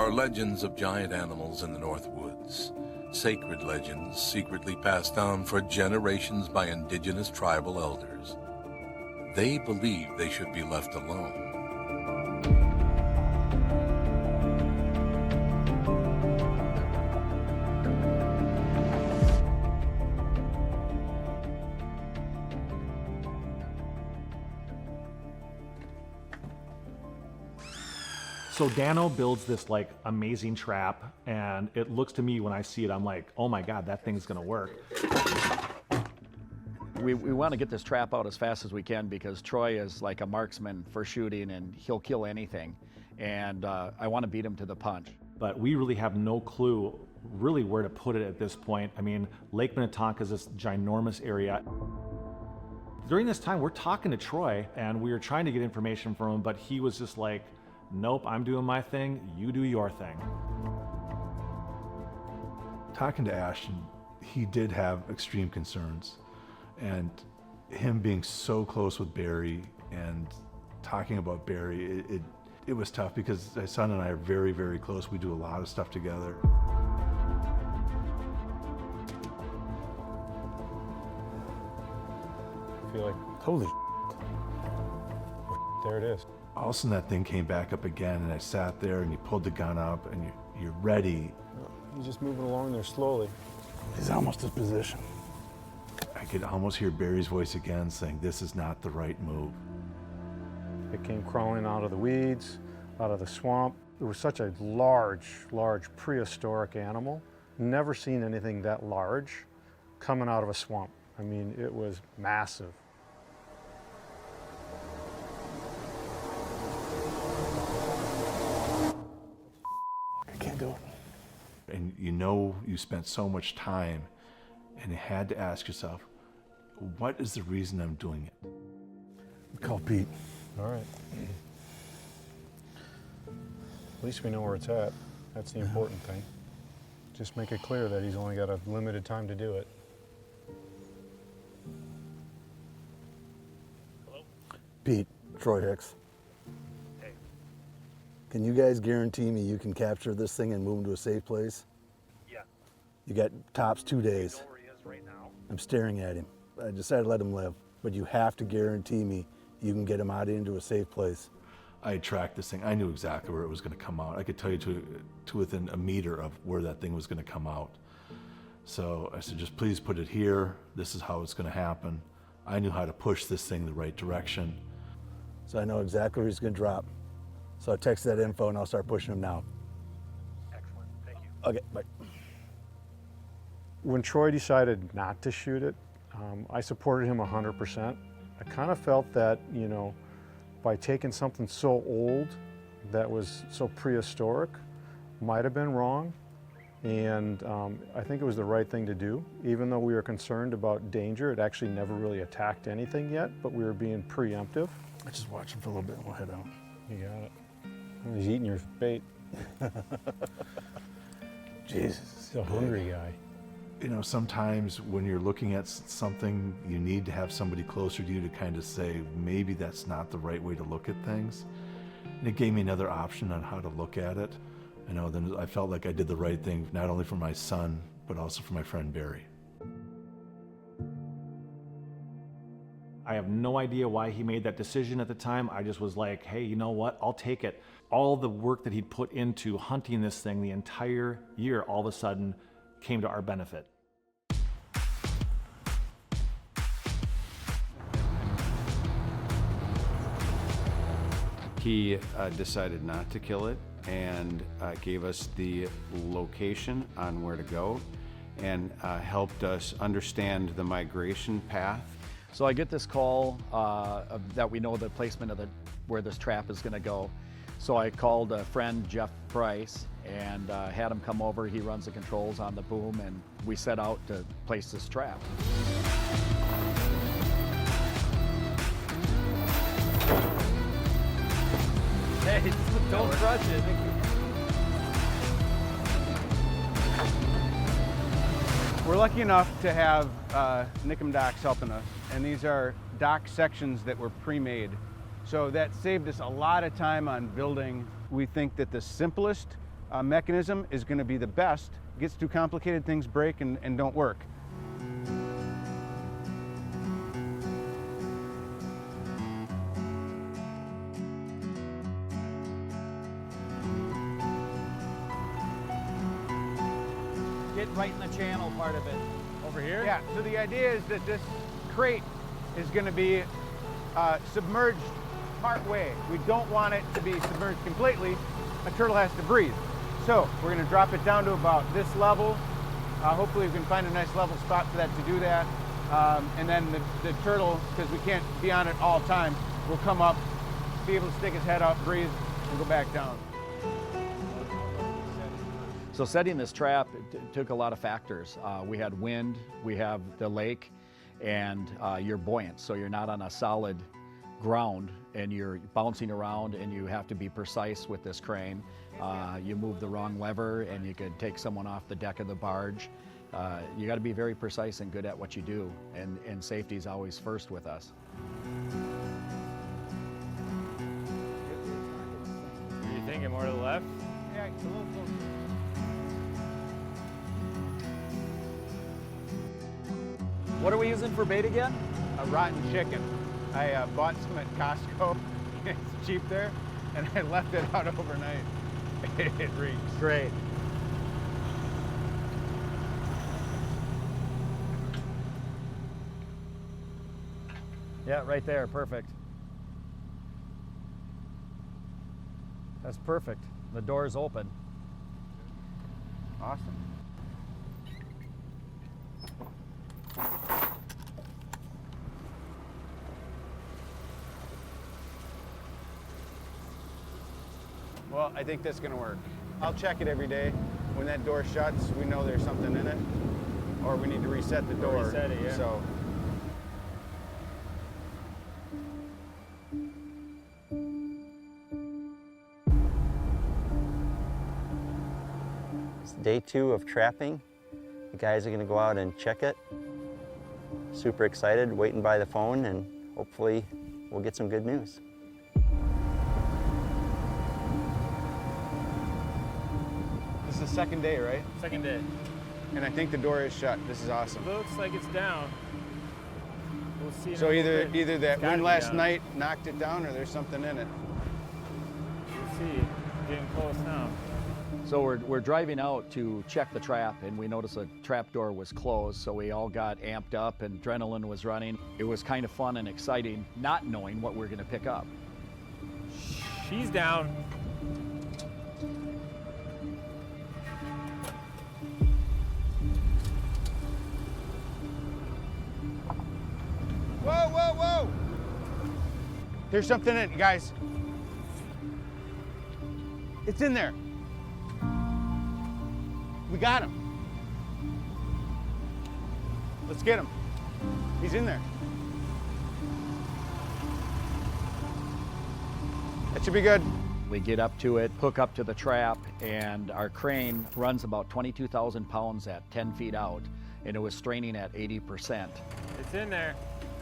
are legends of giant animals in the northwoods. Sacred legends secretly passed down for generations by indigenous tribal elders. They believe they should be left alone. So Dano builds this like amazing trap, and it looks to me when I see it, I'm like, oh my God, that thing's gonna work. We want to get this trap out as fast as we can because Troy is like a marksman for shooting and he'll kill anything. And I want to beat him to the punch. But we really have no clue really where to put it at this point. I mean, Lake Minnetonka is this ginormous area. During this time, we're talking to Troy and we were trying to get information from him, but he was just like, nope, I'm doing my thing, you do your thing. Talking to Ashton, he did have extreme concerns. And him being so close with Barry and talking about Barry, it was tough because my son and I are very, very close. We do a lot of stuff together. I feel like, holy there it is. All of a sudden that thing came back up again and I sat there and you pulled the gun up and you're ready. He's just moving along there slowly. He's almost in position. I could almost hear Barry's voice again saying, this is not the right move. It came crawling out of the weeds, out of the swamp. It was such a large prehistoric animal. Never seen anything that large coming out of a swamp. I mean, it was massive. I can't do it. And you know you spent so much time and you had to ask yourself, what is the reason I'm doing it? Call Pete. All right. At least we know where it's at. That's the important thing. Just make it clear that he's only got a limited time to do it. Hello? Pete, Troy Hicks. Hey. Can you guys guarantee me you can capture this thing and move him to a safe place? Yeah. You got tops 2 days. I know where he is right now. I'm staring at him. I decided to let him live, but you have to guarantee me you can get him out into a safe place. I tracked this thing. I knew exactly where it was going to come out. I could tell you to within a meter of where that thing was going to come out. So I said, just please put it here. This is how it's going to happen. I knew how to push this thing the right direction. So I know exactly where he's going to drop. So I text that info and I'll start pushing him now. Excellent. Thank you. Okay, bye. When Troy decided not to shoot it, I supported him 100%. I kind of felt that, you know, by taking something so old that was so prehistoric, might have been wrong. And I think it was the right thing to do. Even though we were concerned about danger, it actually never really attacked anything yet, but we were being preemptive. I just watch him for a little bit and we'll head out. You got it. Oh, he's eating your bait. Jesus. He's a hungry guy. You know, sometimes when you're looking at something, you need to have somebody closer to you to kind of say, maybe that's not the right way to look at things. And it gave me another option on how to look at it. You know, then I felt like I did the right thing, not only for my son, but also for my friend Barry. I have no idea why he made that decision at the time. I just was like, hey, you know what? I'll take it. All the work that he'd put into hunting this thing the entire year all of a sudden came to our benefit. He decided not to kill it and gave us the location on where to go and helped us understand the migration path. So I get this call that we know the placement of where this trap is going to go. So I called a friend, Jeff Price, and had him come over. He runs the controls on the boom, and we set out to place this trap. Hey, don't crush it. We're lucky enough to have Nickum docks helping us, and these are dock sections that were pre-made. So that saved us a lot of time on building. We think that the simplest mechanism is going to be the best. Gets too complicated, things break and don't work. Get right in the channel part of it. Over here? Yeah, so the idea is that this crate is going to be submerged part way. We don't want it to be submerged completely. A turtle has to breathe. So we're going to drop it down to about this level. Hopefully we can find a nice level spot for that to do that. And then the turtle, because we can't be on it all the time, will come up, be able to stick his head up, breathe, and go back down. So setting this trap, it took a lot of factors. We had wind, we have the lake, and you're buoyant, so you're not on a solid ground and you're bouncing around, and you have to be precise with this crane. You move the wrong lever and you could take someone off the deck of the barge. You got to be very precise and good at what you do, and safety is always first with us. Are you thinking more to the left? Yeah, it's a little closer. What are we using for bait again? A rotten chicken. I bought some at Costco. It's cheap there, and I left it out overnight. It reeks. Great. Yeah, right there, perfect. That's perfect. The door's open. Awesome. Well, I think that's going to work. I'll check it every day. When that door shuts, we know there's something in it, or we need to reset the door. Reset it, yeah. So. It's day 2 of trapping. The guys are going to go out and check it. Super excited, waiting by the phone, and hopefully we'll get some good news. This is the second day, right? Second day. And I think the door is shut. This is awesome. Looks like it's down. We'll see. So either that It's gotta wind be last down. night knocked it down, or there's something in it. We'll see. Getting close now. So we're driving out to check the trap, and we noticed the trap door was closed, so we all got amped up and adrenaline was running. It was kind of fun and exciting, not knowing what we're going to pick up. She's down. Whoa, whoa, whoa! There's something in it, guys. It's in there. We got him. Let's get him. He's in there. That should be good. We get up to it, hook up to the trap, and our crane runs about 22,000 pounds at 10 feet out, and it was straining at 80%. It's in there.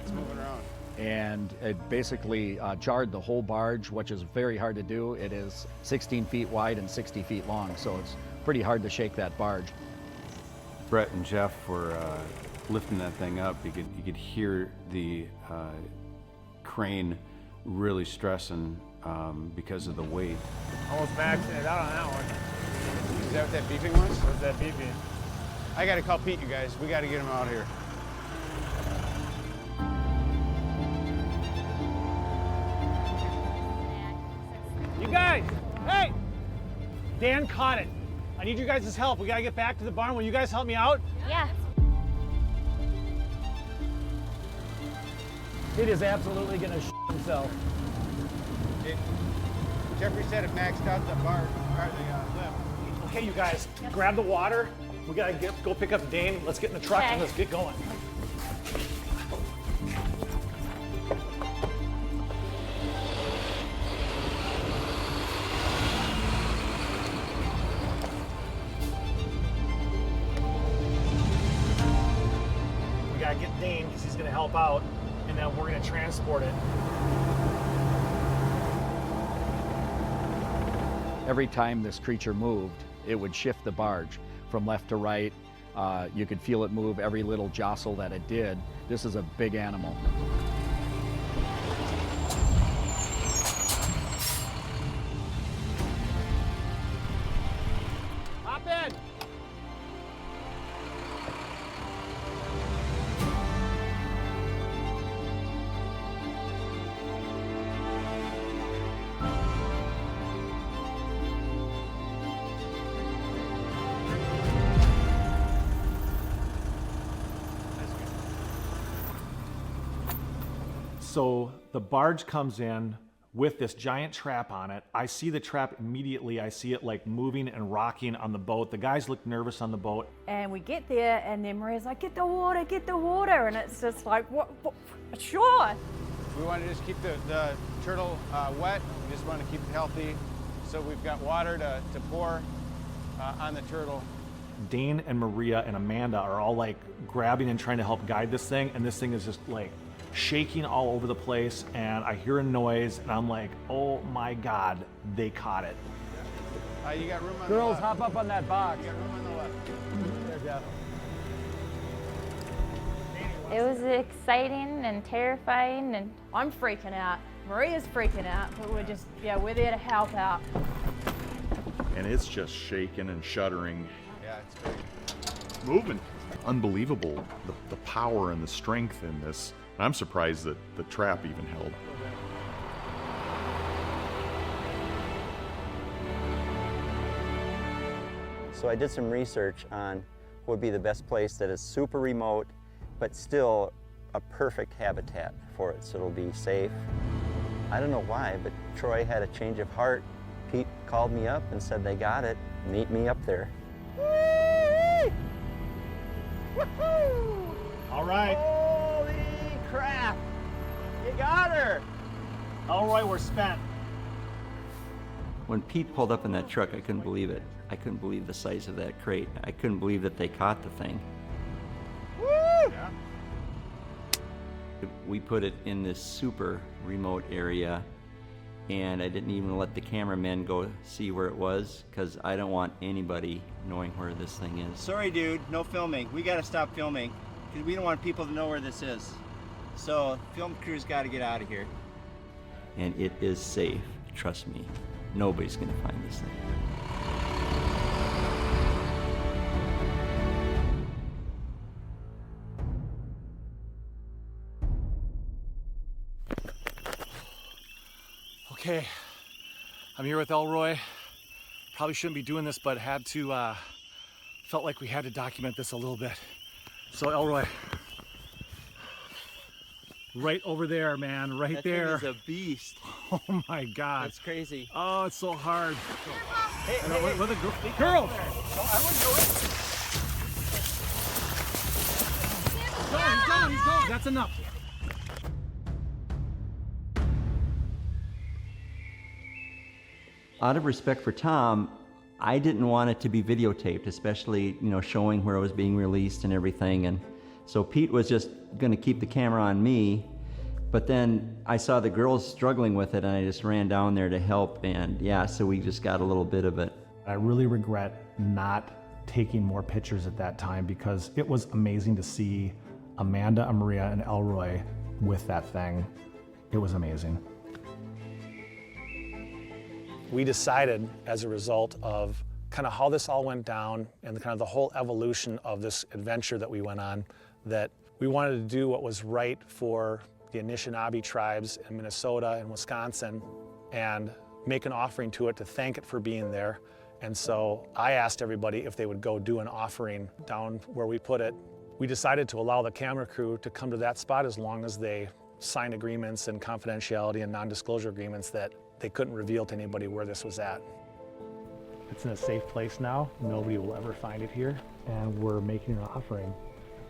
It's moving around. And it basically jarred the whole barge, which is very hard to do. It is 16 feet wide and 60 feet long, so it's pretty hard to shake that barge. Brett and Jeff were lifting that thing up. You could hear the crane really stressing because of the weight. Almost maxing it out on that one. Is that what that beeping was? What's that beeping? I gotta call Pete, you guys. We gotta get him out here. You guys, hey! Dan caught it. I need you guys' help. We gotta get back to the barn. Will you guys help me out? Yeah. It is absolutely gonna himself. Jeffrey said it maxed out the bar, or the lift. Okay, you guys, grab the water. We gotta go pick up Dane. Let's get in the truck and let's get going. We gotta get Dane because he's gonna help out, and then we're gonna transport it. Every time this creature moved, it would shift the barge from left to right. You could feel it move every little jostle that it did. This is a big animal. Hop in. So the barge comes in with this giant trap on it. I see the trap immediately. I see it like moving and rocking on the boat. The guys look nervous on the boat. And we get there, and then Maria's like, get the water. And it's just like, what? Sure. We want to just keep the turtle wet. We just want to keep it healthy. So we've got water to pour on the turtle. Dane and Maria and Amanda are all like grabbing and trying to help guide this thing. And this thing is just like shaking all over the place. And I hear a noise, and I'm like, oh my God, they caught it. You got room on Girls, the left. hop up on that box. You got room on the left. There, Jeff. It was exciting and terrifying, and I'm freaking out. Maria's freaking out, but we're there to help out. And it's just shaking and shuddering. Yeah, it's big. Moving. Unbelievable, the power and the strength in this. I'm surprised that the trap even held. So I did some research on what would be the best place that is super remote, but still a perfect habitat for it, so it'll be safe. I don't know why, but Troy had a change of heart. Pete called me up and said they got it. Meet me up there. Whee! Woohoo! All right. Holy crap! You got her! Elroy, we're spent. When Pete pulled up in that truck, I couldn't believe it. I couldn't believe the size of that crate. I couldn't believe that they caught the thing. Woo! Yeah. We put it in this super remote area, and I didn't even let the cameramen go see where it was, because I don't want anybody knowing where this thing is. Sorry, dude, no filming. We gotta stop filming, because we don't want people to know where this is. So, film crew's gotta get out of here. And it is safe, trust me. Nobody's gonna find this thing. Okay, I'm here with Elroy. Probably shouldn't be doing this, but had to, felt like we had to document this a little bit. So Elroy, right over there, man, right there. That thing is a beast. Oh my God. That's crazy. Oh, it's so hard. Hey, Where the girls? No, I wouldn't go in. He's gone. That's enough. Out of respect for Tom, I didn't want it to be videotaped, especially, showing where it was being released and everything. And so Pete was just going to keep the camera on me. But then I saw the girls struggling with it, and I just ran down there to help. And yeah, so we just got a little bit of it. I really regret not taking more pictures at that time, because it was amazing to see Amanda, Maria, and Elroy with that thing. It was amazing. We decided, as a result of kind of how this all went down and kind of the whole evolution of this adventure that we went on, that we wanted to do what was right for the Anishinaabe tribes in Minnesota and Wisconsin and make an offering to it to thank it for being there. And so I asked everybody if they would go do an offering down where we put it. We decided to allow the camera crew to come to that spot as long as they signed agreements and confidentiality and non-disclosure agreements that they couldn't reveal to anybody where this was at. It's in a safe place now. Nobody will ever find it here. And we're making an offering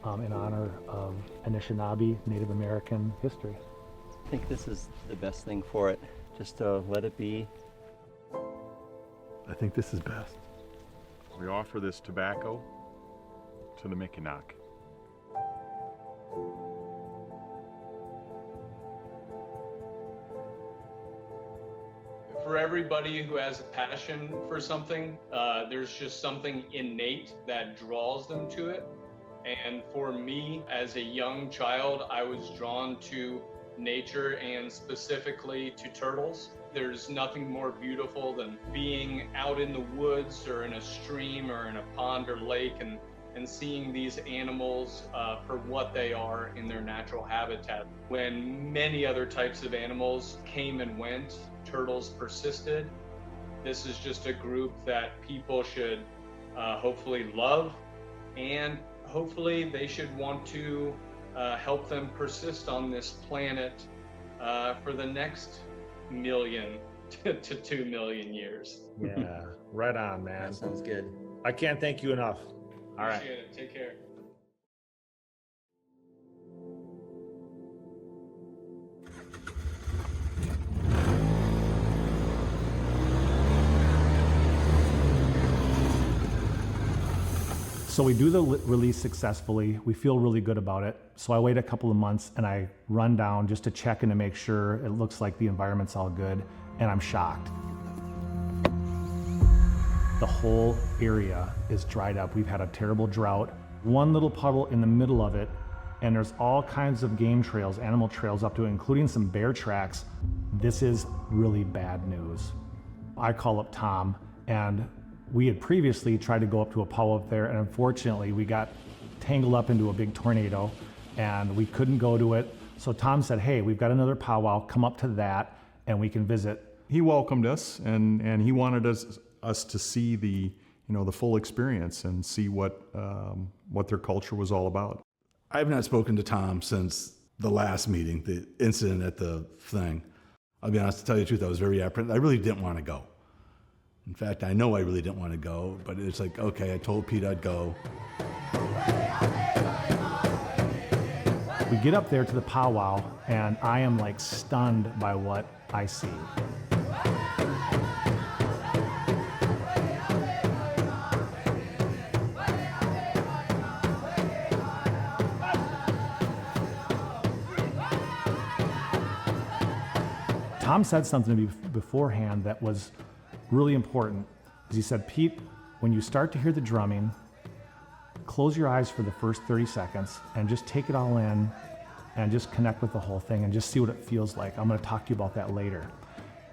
in honor of Anishinaabe, Native American history. I think this is the best thing for it, just to let it be. I think this is best. We offer this tobacco to the Mikinaak. For everybody who has a passion for something, there's just something innate that draws them to it. And for me, as a young child, I was drawn to nature and specifically to turtles. There's nothing more beautiful than being out in the woods or in a stream or in a pond or lake and seeing these animals for what they are in their natural habitat. When many other types of animals came and went, turtles persisted. This is just a group that people should hopefully love, and hopefully they should want to help them persist on this planet for the next 1 million to 2 million years. Yeah, right on, man. That sounds good. I can't thank you enough. All right. Appreciate it. Take care. So we do the release successfully. We feel really good about it. So I wait a couple of months and I run down just to check in to make sure it looks like the environment's all good, and I'm shocked. The whole area is dried up. We've had a terrible drought. One little puddle in the middle of it, and there's all kinds of game trails, animal trails up to it, including some bear tracks. This is really bad news. I call up Tom, and we had previously tried to go up to a powwow up there, and unfortunately we got tangled up into a big tornado and we couldn't go to it. So Tom said, hey, we've got another powwow, come up to that and we can visit. He welcomed us, and he wanted us to see the full experience and see what their culture was all about. I have not spoken to Tom since the last meeting, the incident at the thing. I'll be honest, to tell you the truth, I was very apprehensive. I really didn't want to go. In fact, I know I really didn't want to go, but it's like, okay, I told Pete I'd go. We get up there to the powwow, and I am like stunned by what I see. Tom said something to me beforehand that was really important. He said, Pete, when you start to hear the drumming, close your eyes for the first 30 seconds and just take it all in and just connect with the whole thing and just see what it feels like. I'm going to talk to you about that later.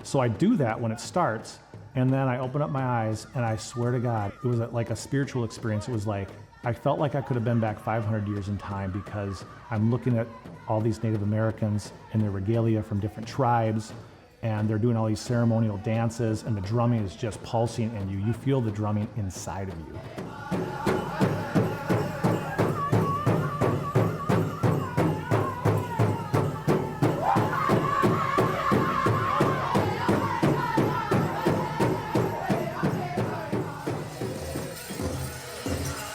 So I do that when it starts, and then I open up my eyes, and I swear to God, it was like a spiritual experience. It was like, I felt like I could have been back 500 years in time, because I'm looking at all these Native Americans in their regalia from different tribes, and they're doing all these ceremonial dances, and the drumming is just pulsing in you. You feel the drumming inside of you.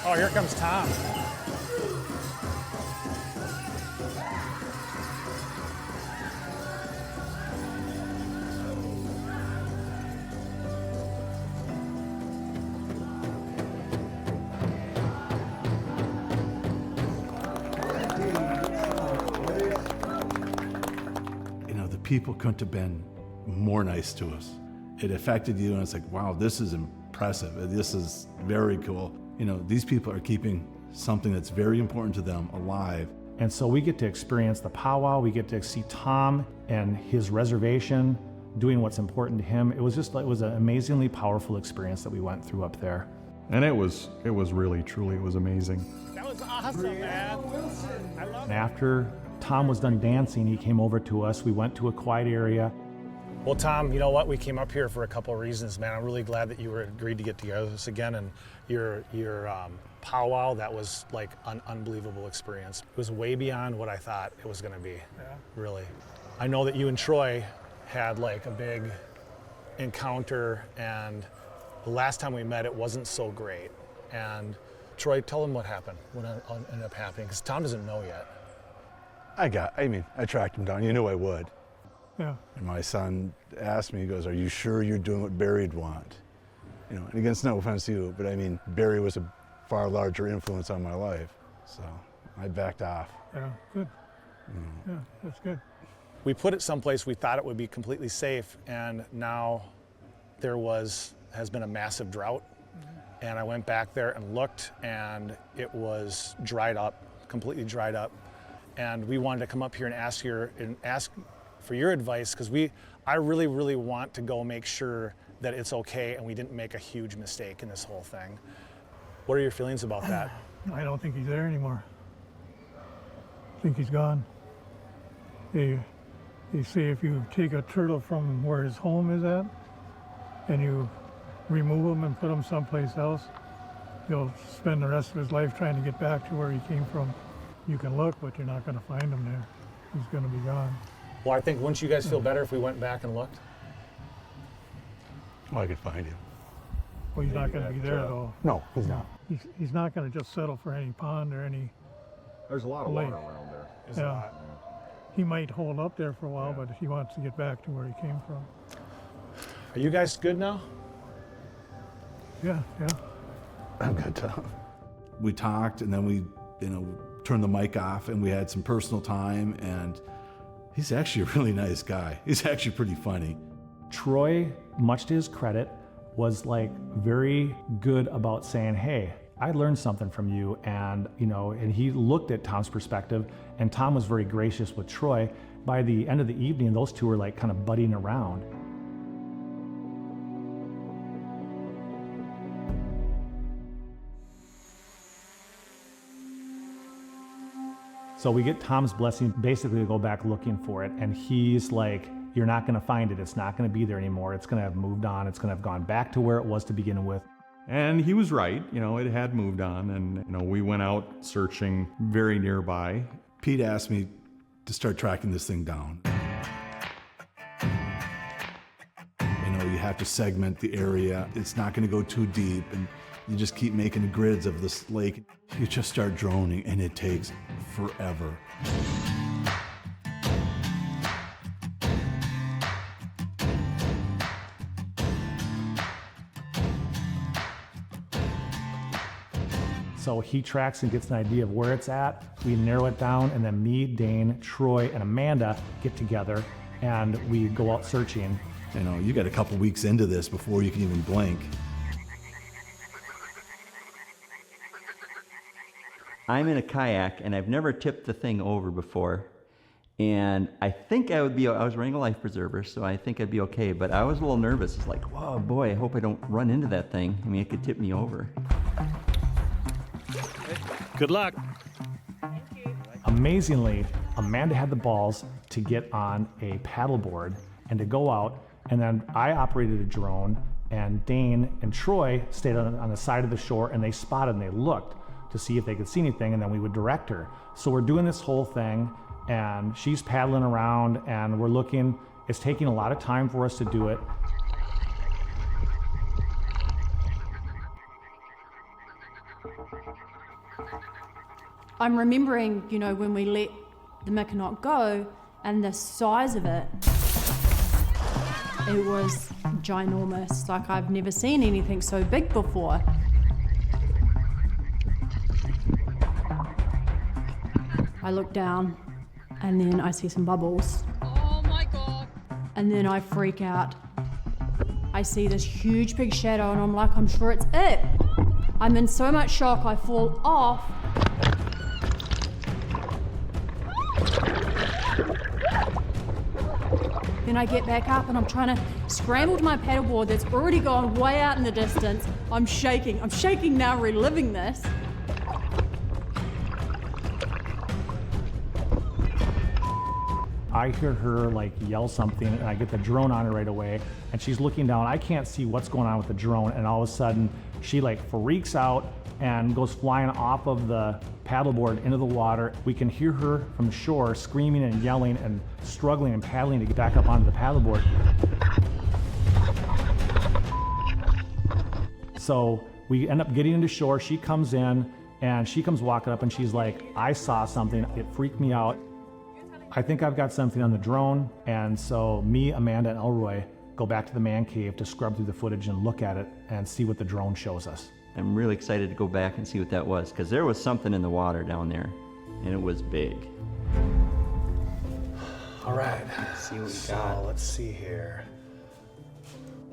Oh, here comes Tom. People couldn't have been more nice to us. It affected you, and it's like, wow, this is impressive. This is very cool. These people are keeping something that's very important to them alive. And so we get to experience the powwow. We get to see Tom and his reservation doing what's important to him. It was an amazingly powerful experience that we went through up there. And it was really, truly, it was amazing. That was awesome, man. I love And after Tom was done dancing, he came over to us. We went to a quiet area. Well, Tom, you know what? We came up here for a couple of reasons, man. I'm really glad that you agreed to get together with us again, and your powwow, that was like an unbelievable experience. It was way beyond what I thought it was going to be. Yeah. Really. I know that you and Troy had like a big encounter, and the last time we met, it wasn't so great. And Troy, tell him what happened, what ended up happening, because Tom doesn't know yet. I tracked him down. You knew I would. Yeah. And my son asked me, he goes, are you sure you're doing what Barry'd want? And against no offense to you, but Barry was a far larger influence on my life. So I backed off. Yeah, good. Yeah, that's good. We put it someplace we thought it would be completely safe, and now there has been a massive drought. And I went back there and looked, and it was dried up, completely dried up. And we wanted to come up here and ask for your advice, because I really, really want to go make sure that it's okay and we didn't make a huge mistake in this whole thing. What are your feelings about that? I don't think he's there anymore. I think he's gone. They say if you take a turtle from where his home is at and you remove him and put him someplace else, he'll spend the rest of his life trying to get back to where he came from. You can look, but you're not going to find him there. He's going to be gone. Well, I think, wouldn't you guys feel better if we went back and looked? Oh, I could find him. Well, he's not going to be there, though. No, he's not. He's not going to just settle for any pond or any There's a lot of lake. water around there. Yeah. He might hold up there for a while, but he wants to get back to where he came from. Are you guys good now? Yeah. I'm good, Tom. We talked, and then we, turned the mic off, and we had some personal time, and he's actually a really nice guy. He's actually pretty funny. Troy, much to his credit, was very good about saying, hey, I learned something from you, and he looked at Tom's perspective, and Tom was very gracious with Troy. By the end of the evening, those two were kind of buddying around. So we get Tom's blessing basically to go back looking for it, and he's like, you're not gonna find it, it's not gonna be there anymore, it's gonna have moved on, it's gonna have gone back to where it was to begin with. And he was right, it had moved on, and we went out searching very nearby. Pete asked me to start tracking this thing down. You have to segment the area. It's not going to go too deep, and you just keep making grids of this lake. You just start droning, and it takes forever. So he tracks and gets an idea of where it's at. We narrow it down, and then me, Dane, Troy, and Amanda get together, and we go out searching. You got a couple weeks into this before you can even blink. I'm in a kayak, and I've never tipped the thing over before. And I think I was wearing a life preserver, so I think I'd be okay. But I was a little nervous. It's like, whoa, boy, I hope I don't run into that thing. I mean, it could tip me over. Good luck. Amazingly, Amanda had the balls to get on a paddleboard and to go out, and then I operated a drone, and Dane and Troy stayed on the side of the shore, and they spotted and they looked to see if they could see anything, and then we would direct her. So we're doing this whole thing, and she's paddling around, and we're looking. It's taking a lot of time for us to do it. I'm remembering, when we let the Mikinaak go, and the size of it, it was ginormous. I've never seen anything so big before. I look down, and then I see some bubbles. Oh my God. And then I freak out. I see this huge big shadow, and I'm like, I'm sure it's it. I'm in so much shock, I fall off. Then I get back up and I'm trying to scramble to my paddleboard that's already gone way out in the distance. I'm shaking now, reliving this. I hear her yell something, and I get the drone on her right away, and she's looking down. I can't see what's going on with the drone, and all of a sudden she freaks out and goes flying off of the paddleboard into the water. We can hear her from the shore screaming and yelling and struggling and paddling to get back up onto the paddleboard. So we end up getting into shore. She comes in, and she comes walking up, and she's like, I saw something. It freaked me out. I think I've got something on the drone, and so me, Amanda, and Elroy go back to the man cave to scrub through the footage and look at it and see what the drone shows us. I'm really excited to go back and see what that was, because there was something in the water down there, and it was big. All right. See what we so got. Let's see here.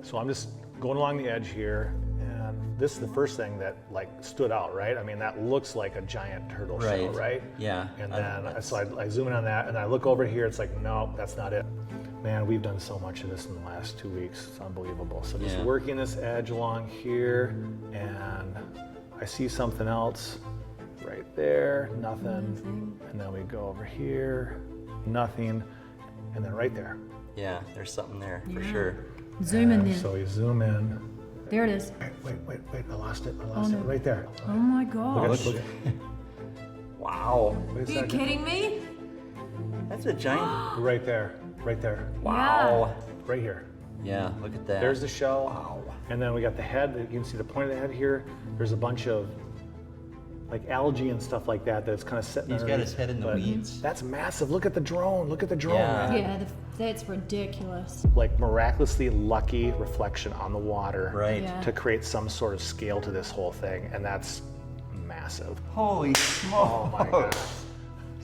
So I'm just going along the edge here, and this is the first thing that like stood out, right? I mean, that looks like a giant turtle shell, right? Yeah. And then so I zoom in on that, and I look over here. It's like, no, that's not it. Man, we've done so much of this in the last 2 weeks. It's unbelievable. So just working this edge along here, and I see something else right there, nothing. And then we go over here, nothing, and then right there. Yeah, there's something there for sure. Zoom in And there. So we zoom in. There it is. Wait, I lost it. Right there. Oh my gosh. Look at Wow. Wait a Are you second. kidding me? That's a giant. Right there. Wow. Right here. Yeah, look at that. There's the shell. Wow. And then we got the head. You can see the point of the head here. There's a bunch of like algae and stuff like that that's kind of sitting He's got underneath, his head in the but weeds. That's massive. Look at the drone. Yeah. Man. Yeah, that's ridiculous. Like miraculously lucky reflection on the water Right. Yeah. to create some sort of scale to this whole thing, and that's massive. Holy smokes. Oh my gosh.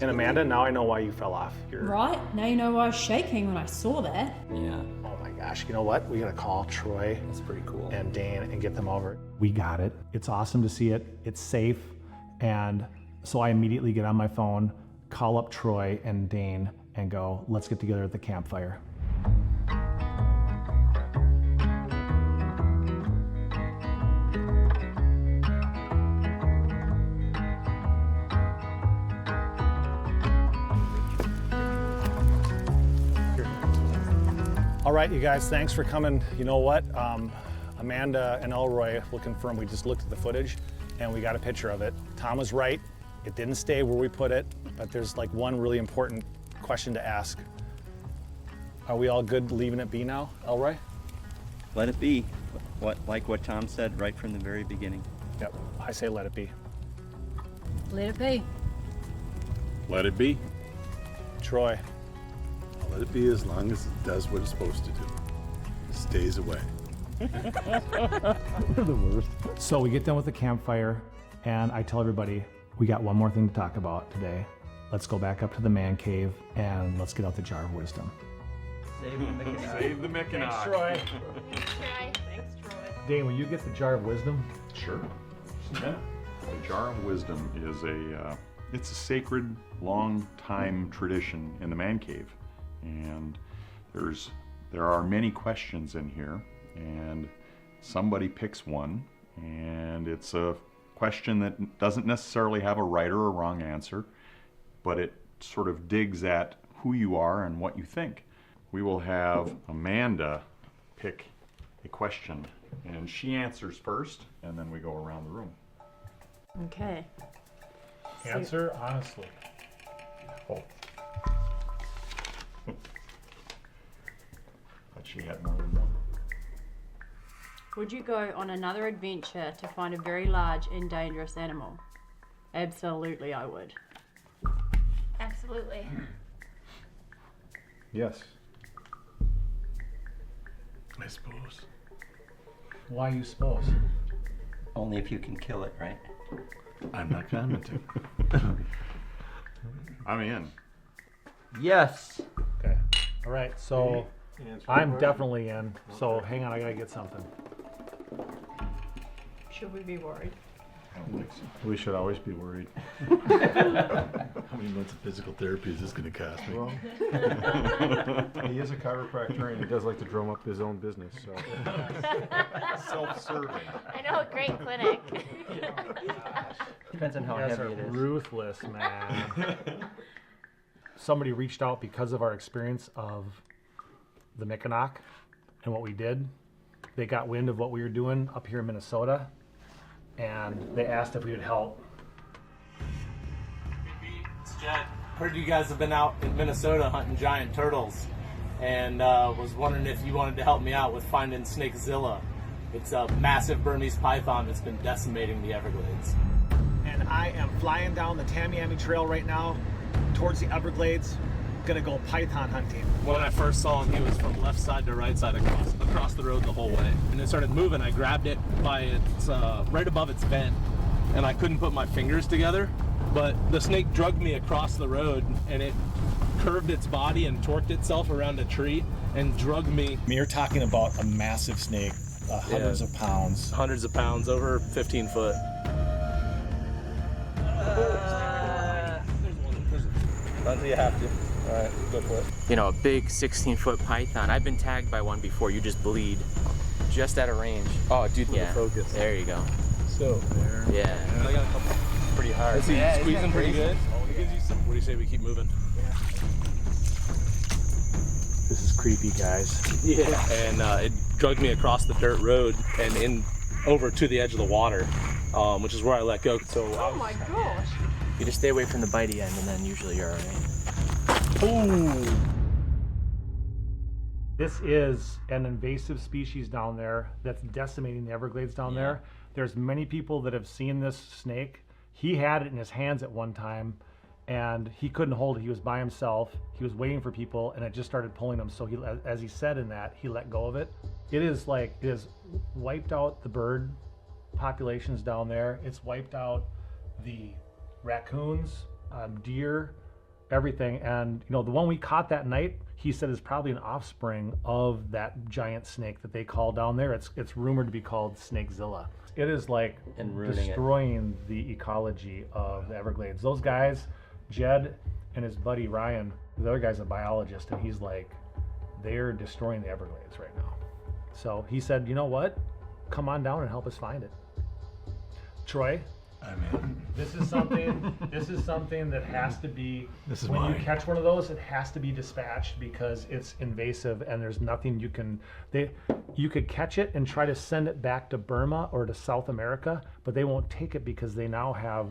And Amanda, now I know why you fell off your... Right? Now you know why I was shaking when I saw that. Yeah. Oh my gosh, you know what? We gotta call Troy. That's pretty cool. And Dane and get them over. We got it. It's awesome to see it. It's safe. And so I immediately get on my phone, call up Troy and Dane, and go, let's get together at the campfire. All right, you guys, thanks for coming. You know what? Amanda and Elroy will confirm. We just looked at the footage and we got a picture of it. Tom was right. It didn't stay where we put it, but there's like one really important question to ask. Are we all good leaving it be now, Elroy? Let it be. Like what Tom said right from the very beginning. Yep, I say let it be. Let it be. Let it be. Troy. I'll let it be as long as it does what it's supposed to do. It stays away. We're the worst. So we get done with the campfire, and I tell everybody, we got one more thing to talk about today. Let's go back up to the man cave, and let's get out the jar of wisdom. Save the Mikinaak. Save the Mikinaak. Thanks, Troy. Thanks, Troy. Dane, will you get the jar of wisdom? Sure. Yeah. The Jar of Wisdom is it's a sacred, long-time tradition in the man cave, and there are many questions in here, and somebody picks one, and it's a question that doesn't necessarily have a right or a wrong answer, but it sort of digs at who you are and what you think. We will have Amanda pick a question, and she answers first, and then we go around the room. Okay. Answer honestly. Oh. But she had more than one. Would you go on another adventure to find a very large and dangerous animal? Absolutely, I would. Absolutely. Yes. I suppose. Why you suppose? Only if you can kill it, right? I'm not commenting. I'm in. Yes. Okay. All right, so I'm definitely in. So hang on, I gotta get something. Should we be worried? I don't think so. We should always be worried. How many months of physical therapy is this going to cost me? Well, he is a chiropractor and he does like to drum up his own business. So Self-serving. I know, great clinic. Depends on how You guys heavy are it is. ruthless, man. Somebody reached out because of our experience of the Mikinaak and what we did. They got wind of what we were doing up here in Minnesota, and they asked if we would help. It's Jed. Heard you guys have been out in Minnesota hunting giant turtles, and was wondering if you wanted to help me out with finding snakezilla. It's a massive Burmese python that's been decimating the Everglades. And I am flying down the Tamiami Trail right now towards the Everglades. Gonna go python hunting. When I first saw him, he was from left side to right side across the road the whole way. And it started moving. I grabbed it by its right above its vent, and I couldn't put my fingers together. but the snake drugged me across the road, and it curved its body and torqued itself around a tree and drugged me. You're talking about a massive snake, hundreds of pounds. Hundreds of pounds, over 15 foot. Not until you have to. All right, go for it. You know, a big 16-foot python. I've been tagged by one before. You just bleed just at a range. Oh, dude, yeah. The focus. There you go. So there. Yeah. And I got a couple pretty hard. Is he squeezing pretty good? What do you say we keep moving? This is creepy, guys. Yeah. And it drugged me across the dirt road and over to the edge of the water, which is where I let go. So Oh my gosh. You just stay away from the bitey end, and then usually you're all right. Ooh. This is an invasive species down there that's decimating the Everglades down there. There's many people that have seen this snake. He had it in his hands at one time, and he couldn't hold it. He was by himself. He was waiting for people, and it just started pulling him. So he, as he said in that, he let go of it. It has wiped out the bird populations down there. It's wiped out the raccoons, deer, everything. And you know, the one we caught that night, he said is probably an offspring of that giant snake that they call down there. It's rumored to be called snakezilla. It is like destroying the ecology of the Everglades. Those guys, Jed and his buddy Ryan, the other guy's a biologist, and he's like, they're destroying the Everglades right now. So he said, you know what? Come on down and help us find it. Troy, I'm in. This is something that has to be, when mine. you catch one of those, it has to be dispatched because it's invasive and there's nothing you can, you could catch it and try to send it back to Burma or to South America, but they won't take it because they now have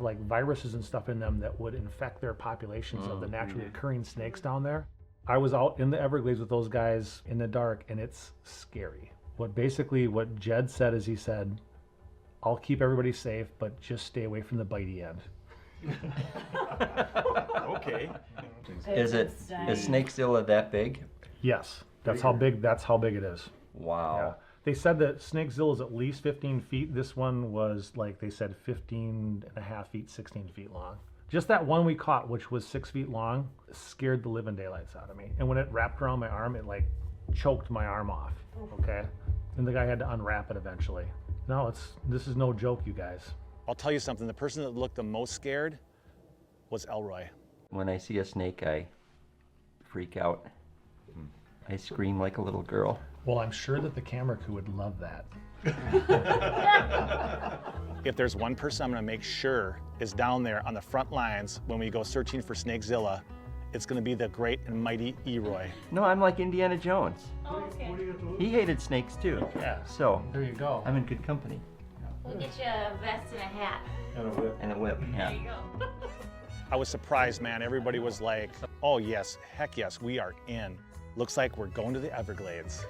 like viruses and stuff in them that would infect their populations of the naturally occurring snakes down there. I was out in the Everglades with those guys in the dark, and it's scary. What Jed said is, he said, I'll keep everybody safe, but just stay away from the bitey end. Okay. Is snakezilla that big? Yes, that's how big it is. Wow. Yeah. They said that snakezilla is at least 15 feet. This one was, like they said, 15 and a half feet, 16 feet long. Just that one we caught, which was 6 feet long, scared the living daylights out of me. And when it wrapped around my arm, it like choked my arm off, okay? And the guy had to unwrap it eventually. No, this is no joke, you guys. I'll tell you something, the person that looked the most scared was Elroy. When I see a snake, I freak out. I scream like a little girl. Well, I'm sure that the camera crew would love that. If there's one person I'm gonna make sure is down there on the front lines when we go searching for snakezilla, it's gonna be the great and mighty Eroy. No, I'm like Indiana Jones. Oh, okay. He hated snakes too. Yeah. So there you go. I'm in good company. We'll get you a vest and a hat. And a whip. And a whip. Yeah. There you go. I was surprised, man. Everybody was like, oh yes, heck yes, we are in. Looks like we're going to the Everglades.